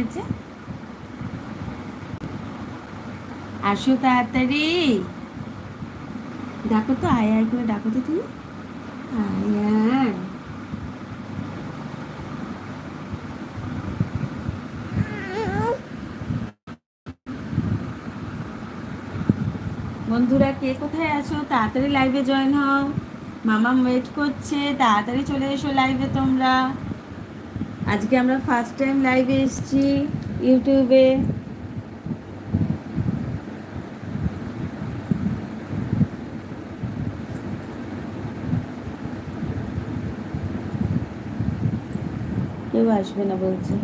হয়েছে? আসো তাড়াতাড়ি, ডাকো তো, আয় আয় করে ডাকো তো তুমি, আয় আয়। বন্ধুরা কে কোথায় আছো তাড়াতাড়ি লাইভে জয়েন হও, মামা ওয়েট করছে, তাড়াতাড়ি চলে এসো লাইভে তোমরা। আজকে আমরা ফার্স্ট টাইম লাইভে এসেছি ইউটিউবে। কেউ আসবে না বলছে।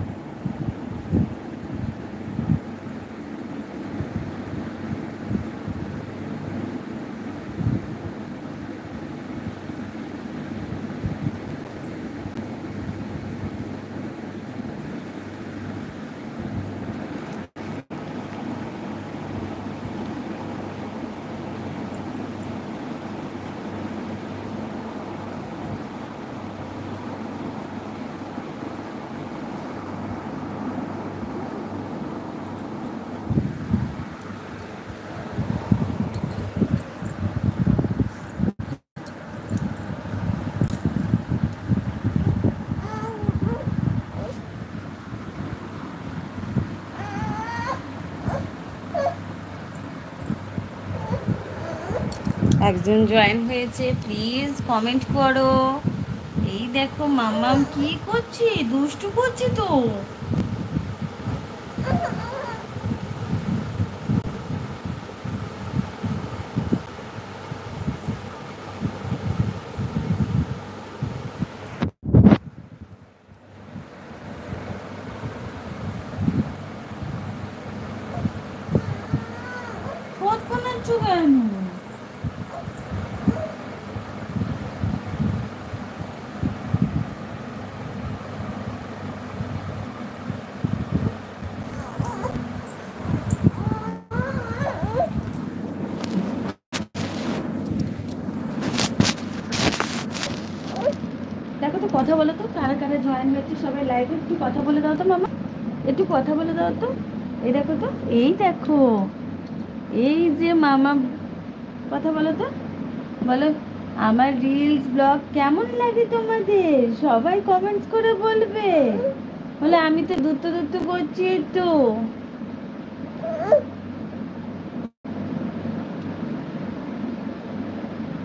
একজন জয়েন হয়েছে, প্লিজ কমেন্ট করো। এই দেখো মাম্মাম কি করছে, দুষ্টু করছে তো। পথ বানাচ্ছ কেন? দেখো তো, কথা বলো তো, কারা কারা জয়েন হয়েছে সবাই লাইভে, একটু কথা বলে দাও তো মামা, একটু কথা বলে দাও তো। এই দেখো তো, এই দেখো, এই যে মামা, কথা বলো তো, বলো আমার রিলস ব্লগ কেমন লাগে তোমাদের, সবাই কমেন্টস করে বলবে। বলে আমি তো দ্রুত দ্রুত করছি তো।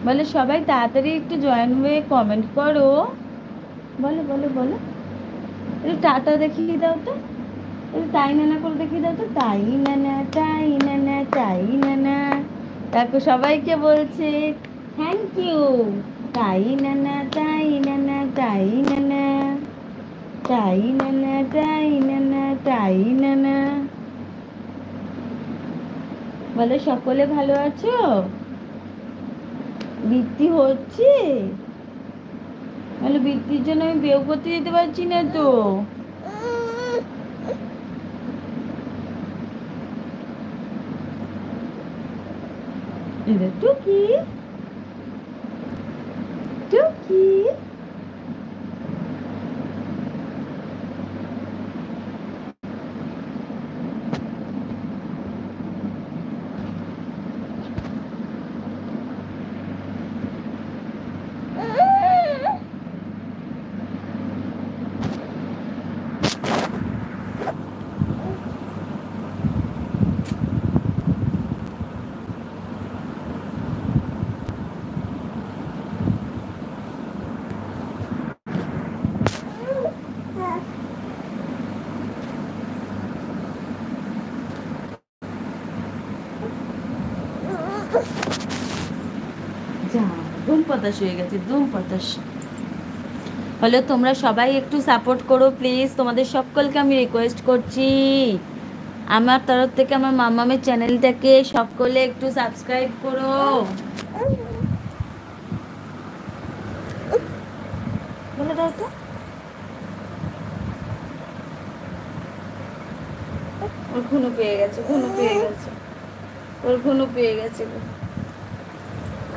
বলে সবাই তাড়াতাড়ি একটু জয়েন হয়ে কমেন্ট করো। বলো বলো বলো, একটু টাটা দেখিয়ে দাও তো, একটু তাই নানা করে দেখিয়ে দাও তো, তাই নানা তাই নানা তাই নানা। দেখো সবাইকে বলছে থ্যাংক ইউ, তাই নানা তাই নানা তাই নানা, তাই নানা তাই নানা তাই নানা। বলে সকলে ভালো আছো? বৃষ্টি হচ্ছে? বলে বৃষ্টির জন্য আমি বেউ করতে যেতে পারছি না তো। টুকি টুকি, যা ধুম পতাশ হয়ে গেছে, ধুম পতাশ। হলো তোমরা সবাই একটু সাপোর্ট করো প্লিজ, তোমাদের সকলকে আমি রিকোয়েস্ট করছি আমার তরফ থেকে, আমার মামামের চ্যানেলটাকে সকলে একটু সাবস্ক্রাইব করো। বলে দাও তো, ওর ঘুনু পেয়ে গেছে, ঘুনু পেয়ে গেছে, ওর ঘুনু পেয়ে গেছে,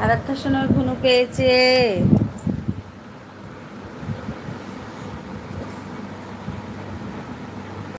আর একটা সোনার ঘুনু পেয়েছে।